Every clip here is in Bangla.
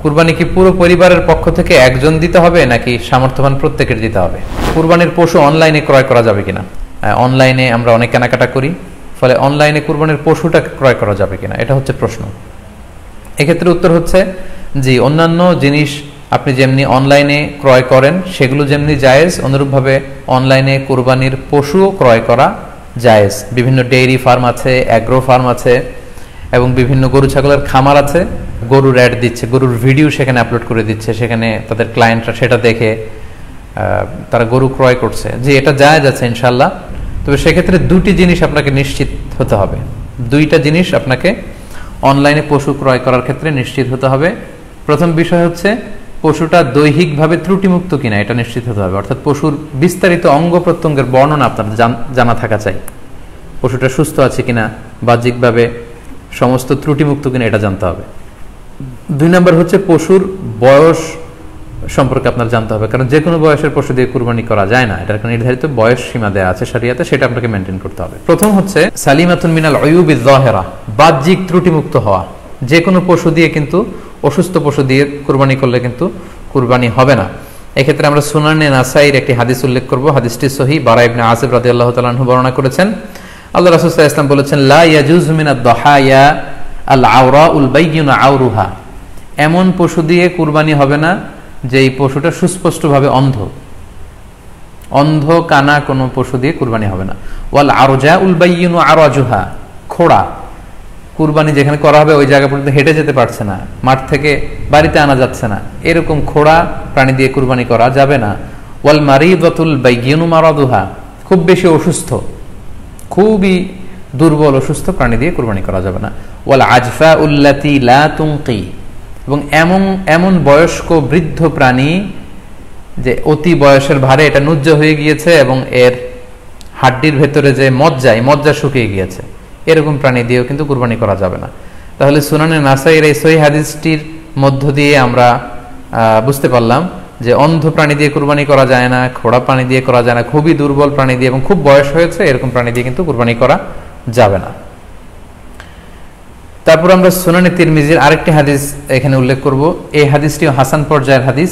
কুরবানি কি পুরো পরিবারের পক্ষ থেকে একজন দিতে হবে নাকি সামর্থ্যবান প্রত্যেকের দিতে হবে? কুরবানির পশু অনলাইনে ক্রয় করা যাবে কিনা? অনলাইনে আমরা অনেক কেনাকাটা করি, ফলে অনলাইনে কুরবানির পশুটা ক্রয় করা যাবে কিনা, এটা হচ্ছে প্রশ্ন। এক্ষেত্রে উত্তর হচ্ছে জি, অন্যান্য জিনিস আপনি যেমনি অনলাইনে ক্রয় করেন সেগুলো যেমনি জায়েজ, অনুরূপভাবে অনলাইনে কুরবানির পশুও ক্রয় করা জায়েজ। বিভিন্ন ডেইরি ফার্ম আছে, অ্যাগ্রো ফার্ম আছে এবং বিভিন্ন গরু ছাগলের খামার আছে, গরুর অ্যাড দিচ্ছে, গরুর ভিডিও সেখানে আপলোড করে দিচ্ছে, সেখানে তাদের ক্লায়েন্টরা সেটা দেখে তারা গরু ক্রয় করছে। যে এটা জায়েজ আছে ইনশাল্লাহ। তবে সেক্ষেত্রে দুটি জিনিস আপনাকে নিশ্চিত হতে হবে, দুইটা জিনিস আপনাকে অনলাইনে পশু ক্রয় করার ক্ষেত্রে নিশ্চিত হতে হবে। প্রথম বিষয় হচ্ছে পশুটা দৈহিকভাবে ত্রুটিমুক্ত কিনা, এটা নিশ্চিত হতে হবে। অর্থাৎ পশুর বিস্তারিত অঙ্গ প্রত্যঙ্গের বর্ণনা আপনার জানা থাকা চাই। পশুটা সুস্থ আছে কিনা, বাহ্যিকভাবে সমস্ত ত্রুটিমুক্ত কিনা, এটা জানতে হবে। দুই নম্বর হচ্ছে পশুর বয়স সম্পর্কে আপনার জানতে হবে, কারণ যে কোনো বয়সের পশু দিয়ে কুরবানি করা যায় না, এটার নির্ধারিত বয়স সীমা দেওয়া আছে শরিয়াতে, সেটা আপনাকে মেনটেন করতে হবে। প্রথম হচ্ছে সালিমাতুন মিনাল উয়ুবিজ যাহিরা, বাহ্যিক ত্রুটিমুক্ত হওয়া। যে কোনো পশু দিয়ে কিন্তু, অসুস্থ পশু দিয়ে কুরবানি করলে কিন্তু কুরবানি হবে না। এক্ষেত্রে আমরা সুনানে নাসাইর একটি হাদিস উল্লেখ করব। হাদিসটি সহিহ, বারা ইবনে আযিব রাদিয়াল্লাহু তাআলা আনহু বর্ণনা করেছেন। আল্লাহ রাসূল সাল্লাল্লাহু আলাইহি ওয়াসাল্লাম বলেছেন, লা ইয়াজুজু মিনাদ দাহায়া আল আওরাউল বাইয়িনু আওরুহা, এমন পশু দিয়ে কুরবানি হবে না যে এই পশুটা সুস্পষ্টভাবে অন্ধ, অন্ধ কানা কোনো পশু দিয়ে কুরবানি হবে না। ওয়াল আরজাউল বাইয়িনু আরাজুহা, খোড়া, কুরবানি যেখানে করা হবে ওই জায়গা পর্যন্ত হেঁটে যেতে পারছে না, মাঠ থেকে বাড়িতে আনা যাচ্ছে না, এরকম খোড়া প্রাণী দিয়ে কুরবানি করা যাবে না। ওয়াল মারিদাতুল বাইয়িনু মারাদুহা, খুব বেশি অসুস্থ, খুবই দুর্বল অসুস্থ প্রাণী দিয়ে কুরবানি করা যাবে না। ওয়াল আজফাউল লাতী লা তুনকি, এবং এমন বয়স্ক বৃদ্ধ প্রাণী যে অতি বয়সের ভারে এটা নুজ্জ হয়ে গিয়েছে এবং এর হাড্ডির ভেতরে যে মজ্জা শুকিয়ে গিয়েছে, এরকম প্রাণী দিয়েও কিন্তু কুরবানি করা যাবে না। তাহলে সুনানে নাসাইর এই সহিহ হাদিসটির মধ্য দিয়ে আমরা বুঝতে পারলাম যে অন্ধ প্রাণী দিয়ে কুরবানি করা যায় না, খোড়া প্রাণী দিয়ে করা যায় না, খুবই দুর্বল প্রাণী দিয়ে এবং খুব বয়স হয়েছে এরকম প্রাণী দিয়ে কিন্তু কুরবানি করা যাবে না। তারপর আমরা সুনানে তিরমিজির আরেকটি হাদিস এখানে উল্লেখ করব। এই হাদিসটিও হাসান পর্যায়ের হাদিস।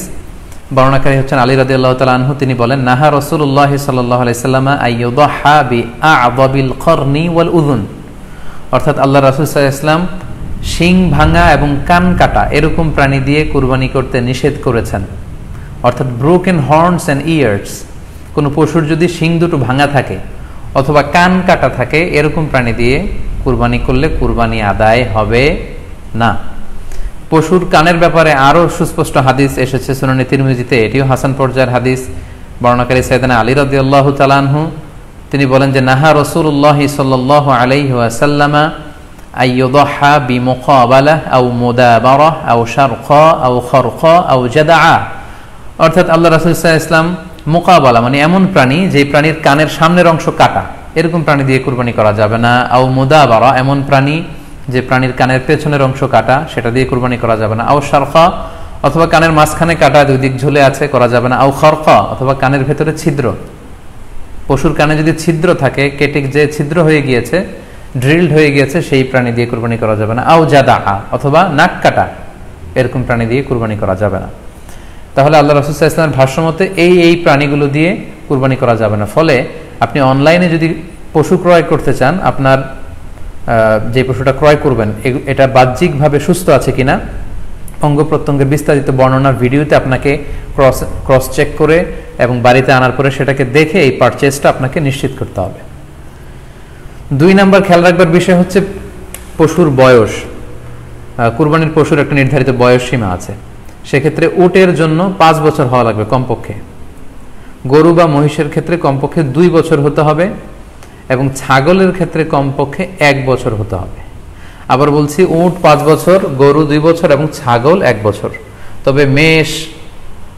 বর্ণনাকারী হচ্ছেন আলী রাদিয়াল্লাহু তাআলা আনহু। তিনি বলেন, নাহা রাসূলুল্লাহ সাল্লাল্লাহু আলাইহি সাল্লাম আইয়ুদহা বিআ'যাবিল করনি ওয়াল উযুন, অর্থাৎ আল্লাহ রাসূল সাল্লাল্লাহু আলাইহি ওয়াসাল্লাম শিং ভাঙা এবং কান কাটা এরকম প্রাণী দিয়ে কুরবানি করতে নিষেধ করেছেন। অর্থাৎ ব্রোকেন হর্নস অ্যান্ড ইয়ার্স, কোনো পশুর যদি শিং দুটো ভাঙা থাকে অথবা কান কাটা থাকে এরকম প্রাণী দিয়ে কুরবানি করলে কুরবানি আদায় হবে না। পশুর কানের ব্যাপারে আরো সুস্পষ্ট হাদিস এসেছে সুনানে তিরমিজিতে, এটিও হাসান পর্যায়ের হাদিস। বর্ণনাকারী সাইয়েদনা আলী রাদিয়াল্লাহু তাআলা আনহু, তিনি বলেন যে নাহা রাসূলুল্লাহ সাল্লাল্লাহু আলাইহি ওয়াসাল্লাম আইয়ুদহা বিমুকাবালাহ আও মুদাবারাহ আও শারকা আও খারকা আও জাদআ, অর্থাৎ আল্লাহ রাসূল সাল্লাল্লাহু আলাইহি ওয়াসাল্লাম মুকাবালা মানে এমন প্রাণী যে প্রাণীর কানের সামনের অংশ কাটা, এরকম প্রাণী দিয়ে কুরবানি করা যাবে না। আও মুদাবারা, এমন প্রাণী যে প্রাণীর কানের পেছনের অংশ কাটা, সেটা দিয়ে কুরবানি করা যাবে না। আও শারকা, অথবা কানের মাঝখানে কাটা, দুই দিক ঝুলে আছে, করা যাবে না। আও খারকা, অথবা কানের ভেতরে ছিদ্র, পশুর কানে যদি ছিদ্র থাকে, কেটে যে ছিদ্র হয়ে গিয়েছে, ড্রিলড হয়ে গিয়েছে, সেই প্রাণী দিয়ে কুরবানি করা যাবে না। আও জাদা, অথবা নাক কাটা, এরকম প্রাণী দিয়ে কুরবানি করা যাবে না। তাহলে আল্লাহ রাসূল সাল্লাল্লাহু আলাইহি ওয়াসাল্লামের ভাষ্যমতে এই প্রাণীগুলো দিয়ে কুরবানি করা যাবে না। ফলে আপনি অনলাইনে যদি পশু ক্রয় করতে চান, আপনার যে পশুটা ক্রয় করবেন এটা বাহ্যিকভাবে সুস্থ আছে কিনা, অঙ্গ প্রত্যঙ্গের বিস্তারিত বর্ণনা ভিডিওতে আপনাকে ক্রস চেক করে এবং বাড়িতে আনার পরে সেটাকে দেখে এই পারচেজটা আপনাকে নিশ্চিত করতে হবে। 2 নাম্বার খেয়াল রাখবার বিষয় হচ্ছে পশুর বয়স। কুরবানির পশুর একটা নির্ধারিত বয়স সীমা আছে। সেক্ষেত্রে উটের জন্য 5 বছর হওয়া লাগবে কমপক্ষে, গরু বা মহিষের ক্ষেত্রে কমপক্ষে 2 বছর হতে হবে এবং ছাগলের ক্ষেত্রে কমপক্ষে 1 বছর হতে হবে। আবার বলছি, উট 5 বছর, গরু 2 বছর এবং ছাগল 1 বছর। তবে মেষ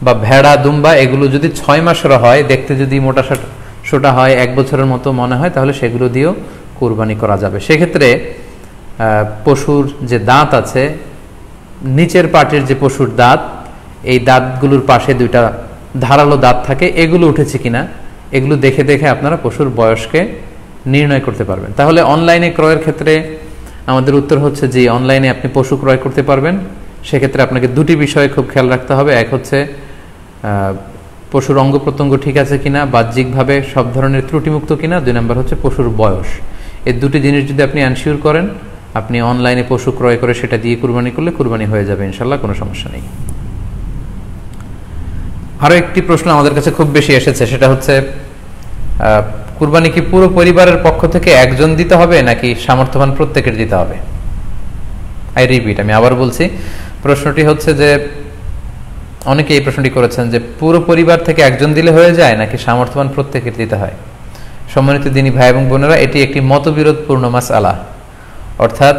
বা ভেড়া, দুম্বা এগুলো যদি 6 মাসের হয়, দেখতে যদি মোটা সোটা হয়, 1 বছরের মতো মনে হয়, তাহলে সেগুলো দিয়েও কুরবানি করা যাবে। সেক্ষেত্রে পশুর যে দাঁত আছে, নিচের পাটের যে পশুর দাঁত, এই দাঁতগুলোর পাশে 2টা ধারালো দাঁত থাকে, এগুলো উঠেছে কিনা এগুলো দেখে দেখে আপনারা পশুর বয়সকে নির্ণয় করতে পারবেন। তাহলে অনলাইনে ক্রয়ের ক্ষেত্রে আমাদের উত্তর হচ্ছে যে অনলাইনে আপনি পশু ক্রয় করতে পারবেন, সেক্ষেত্রে আপনাকে দুটি বিষয়ে খুব খেয়াল রাখতে হবে। এক হচ্ছে পশুর অঙ্গ প্রত্যঙ্গ ঠিক আছে কিনা, বাহ্যিকভাবে সব ধরনের ত্রুটিমুক্ত কিনা। 2 নম্বর হচ্ছে পশুর বয়স। এই দুটি জিনিস যদি আপনি এনশিওর করেন, আপনি অনলাইনে পশু ক্রয় করে সেটা দিয়ে কুরবানি করলে কুরবানি হয়ে যাবে ইনশাল্লাহ, কোনো সমস্যা নেই। আরও একটি প্রশ্ন আমাদের কাছে খুব বেশি এসেছে, সেটা হচ্ছে কুরবানি কি পুরো পরিবারের পক্ষ থেকে একজন দিতে হবে নাকি সামর্থ্যবান প্রত্যেকের দিতে হবে? আই রিপিট, আমি আবার বলছি, প্রশ্নটি হচ্ছে যে অনেকে এই প্রশ্নটি করেছেন যে পুরো পরিবার থেকে একজন দিলে হয়ে যায় নাকি সামর্থ্যবান প্রত্যেকের দিতে হয়। সম্মানিত দিনী ভাই এবং বোনেরা, এটি একটি মতবিরোধপূর্ণ মাসআলা, অর্থাৎ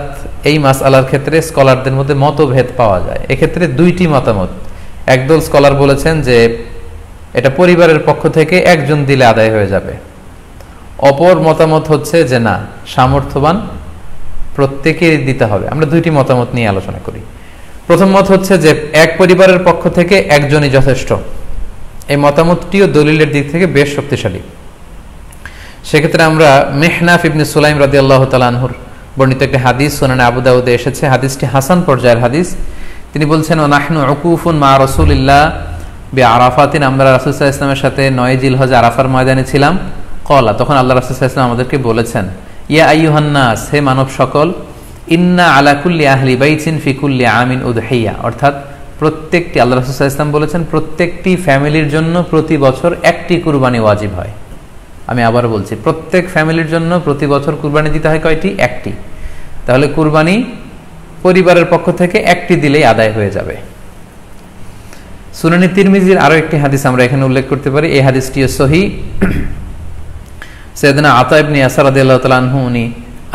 এই মাসআলার ক্ষেত্রে স্কলারদের মধ্যে মতভেদ পাওয়া যায়। এক্ষেত্রে দুইটি মতামত। একদল স্কলার বলেছেন যে এটা পরিবারের পক্ষ থেকে একজন দিলে আদায় হয়ে যাবে। অপর মতামত হচ্ছে যে না, সামর্থ্যবান প্রত্যেকেই দিতে হবে। আমরা দুইটি মতামত নিয়ে আলোচনা করি। প্রথম মত হচ্ছে যে এক পরিবারের পক্ষ থেকে একজনই যথেষ্ট। এই মতামতটিও দলিলের দিক থেকে বেশ শক্তিশালী। সেক্ষেত্রে আমরা মেহনাফ ইবনে সুলাইম রাদিয়াল্লাহু তাআলা আনহুর বর্ণিত একটি হাদিস সুনানে আবু দাউদে এসেছে। হাদিসটি হাসান পর্যায়ের হাদিস। তিনি বলছেন, ওয়া নাহনু উকুফুন মা রাসূলিল্লাহ বিআরাফাতিন, আমরা রাসূল সাল্লাল্লাহু আলাইহি ওয়াসাল্লামের সাথে 9 জিলহজ আরাফার ময়দানে ছিলাম। ক্বালা, তখন আল্লাহ রাসূল সাল্লাল্লাহু আলাইহি ওয়াসাল্লাম আমাদেরকে বলেছেন, ইয়া আইয়ুহান নাস, হে মানব সকল, ইন্না আলা কুল্লি আহলি বাইতিন ফি কুল্লি আমিন উদহিয়া, অর্থাৎ প্রত্যেকটি, আল্লাহ রাসূল সাল্লাল্লাহু আলাইহি ওয়াসাল্লাম বলেছেন, প্রত্যেকটি ফ্যামিলির জন্য প্রতি বছর একটি কুরবানি ওয়াজিব হয়। আমি আবার বলছি, প্রত্যেক ফ্যামিলির জন্য প্রতি বছর কুরবানি দিতে হয় কয়টি? একটি। তাহলে কুরবানি পরিবারের পক্ষ থেকে একটি দিলেই আদায় হয়ে যাবে। সুনানি তিরমিজির আরো একটি হাদিস আমরা এখানে উল্লেখ করতে পারি। এই হাদিসটিও সহিহ। সাইয়েদনা আতা ইবনে ইয়াসার রাদিয়াল্লাহু তাআলা আনহু, উনি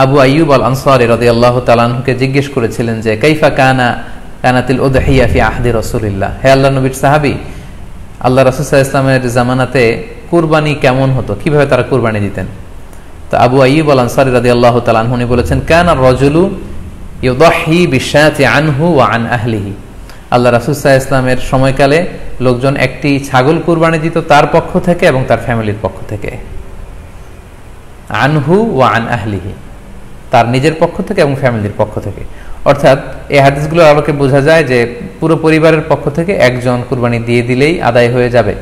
আবু আইয়ুব আল আনসারী রাদিয়াল্লাহু তাআলা আনহুকে জিজ্ঞেস করেছিলেন যে কাইফা কানাতিল উদহিয়া ফি আহদি রাসূলিল্লাহ, হে আল্লাহর নবীর সাহাবী, আল্লাহ রাসূল সাল্লাল্লাহু আলাইহি ওয়াসাল্লামের জামানাতে কুরবানি কেমন হতো, কিভাবে তারা কুরবানি দিতেন? তো আবু আইয়ুব আল আনসারী রাদিয়াল্লাহু তাআলা আনহু বলেছেন, কানা রাজুলু ইউদাহি বিশাতি আনহু ওয়া আন আহলিহি, আল্লাহ রাসূল সাল্লাল্লাহু আলাইহি ওয়াসাল্লামের সময়কালে লোকজন একটি ছাগল কুরবানি দিত তার পক্ষ থেকে এবং তার ফ্যামিলির পক্ষ থেকে। আনহু ওয়া আন আহলিহি, তার নিজের পক্ষ থেকে এবং ফ্যামিলির পক্ষ থেকে। অর্থাৎ এই হাদিসগুলোর আলোকে বোঝা যায় যে পুরো পরিবারের পক্ষ থেকে একজন কুরবানি দিয়ে দিলেই আদায় হয়ে যাবে।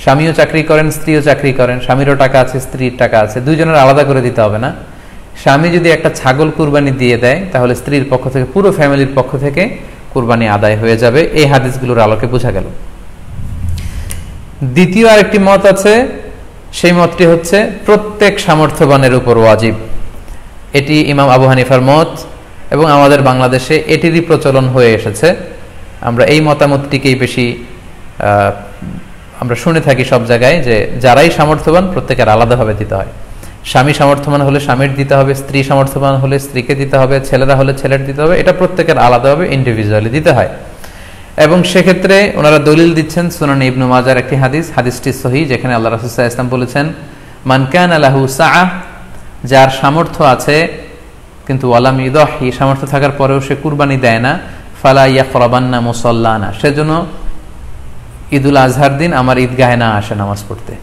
স্বামীও চাকরি করেন, স্ত্রীও চাকরি করেন, স্বামীরও টাকা আছে, স্ত্রীর টাকা আছে, দুইজনের আলাদা করে দিতে হবে না। স্বামী যদি একটা ছাগল কুরবানি দিয়ে দেয় তাহলে স্ত্রীর পক্ষ থেকে, পুরো ফ্যামিলির পক্ষ থেকে কুরবানি আদায় হয়ে যাবে। এই হাদিসগুলোর আলোকে বোঝা গেল। দ্বিতীয় আরেকটি মত আছে, সেই মতটি হচ্ছে প্রত্যেক সামর্থ্যবানের উপর ওয়াজিব। এটি ইমাম আবু হানিফার মত এবং আমাদের বাংলাদেশে এটিরই প্রচলন হয়ে এসেছে। আমরা এই মতামতটিকেই বেশি আমরা শুনে থাকি সব জায়গায়, যে যারাই সামর্থ্যবান প্রত্যেকের আলাদাভাবে দিতে হয়। স্বামী সামর্থ্যবান হলে স্বামীর দিতে হবে, স্ত্রী সামর্থ্যবান হলে স্ত্রীকে দিতে হবে, ছেলেরা হলে ছেলের দিতে হবে। এটা প্রত্যেকের আলাদাভাবে ইন্ডিভিজুয়ালি দিতে হয়। এবং সেক্ষেত্রে ওনারা দলিল দিচ্ছেন সুনান ইবনে মাজার একটি হাদিস, হাদিসটি সহিহ, যেখানে আল্লাহ রাসূল সাল্লাল্লাহু আলাইহি ওয়াসাল্লাম বলেছেন, মান কানা লাহু সাআহ, যার সামর্থ্য আছে কিন্তু ওয়ালাম ইউদাহি, সামর্থ্য থাকার পরেও সে কুরবানি দেয় না, ফালা ইয়াকরাবান্না মুসাল্লানা, সেজন্য ঈদুল আজহার দিন আমার ঈদগাহে না আসে নামাজ পড়তে।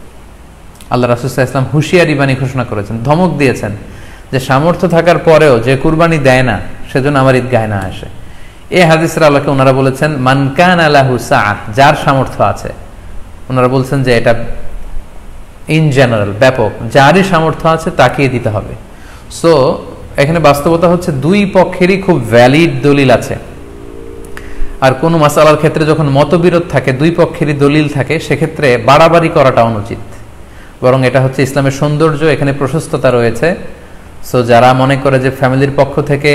আল্লাহ রাসূল সাল্লাল্লাহু আলাইহি ওয়াসাল্লাম হুঁশিয়ারি বাণী ঘোষণা করেছেন, ধমক দিয়েছেন যে সামর্থ্য থাকার পরেও যে কুরবানি দেয় না সেজন্য আমার ঈদগাহে না আসে। এই হাদিসের আলোকে ওনারা বলেছেন মান কানা লাহু সাআহ, যার সামর্থ্য আছে। ওনারা বলছেন যে এটা ইন জেনারেল, ব্যাপক, যারই সামর্থ্য আছে তাকেই দিতে হবে। সো এখানে বাস্তবতা হচ্ছে দুই পক্ষেরই খুব ভ্যালিড দলিল আছে। আর কোন মাসালার ক্ষেত্রে যখন মতবিরোধ থাকে, দুই পক্ষেরই দলিল থাকে, সেক্ষেত্রে বাড়াবাড়ি করাটা অনুচিত। বরং এটা হচ্ছে ইসলামের সৌন্দর্য, এখানে প্রশস্ততা রয়েছে। সো যারা মনে করে যে ফ্যামিলির পক্ষ থেকে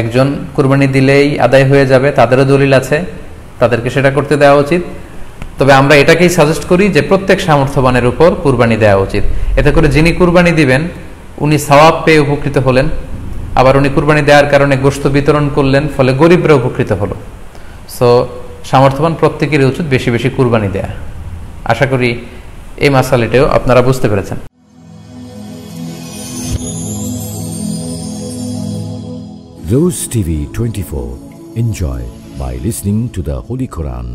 একজন কুরবানি দিলেই আদায় হয়ে যাবে, তাদেরও দলিল আছে, তাদেরকে সেটা করতে দেওয়া উচিত। তবে আমরা এটাকেই সাজেস্ট করি যে প্রত্যেক সামর্থ্যবানের উপর কুরবানি দেওয়া উচিত। এতে করে যিনি কুরবানি দিবেন উনি সওয়াব পেয়ে উপকৃত হলেন, আবার উনি কুরবানি দেওয়ার কারণে গোশত বিতরণ করলেন, ফলে গরিবরা উপকৃত হলো। সো সামর্থ্যবান প্রত্যেকেরই উচিত বেশি বেশি কুরবানি দেয়া। আশা করি এই মাসালাটাও আপনারা বুঝতে পেরেছেন। Rose TV 24. Enjoy by listening to the Holy Quran.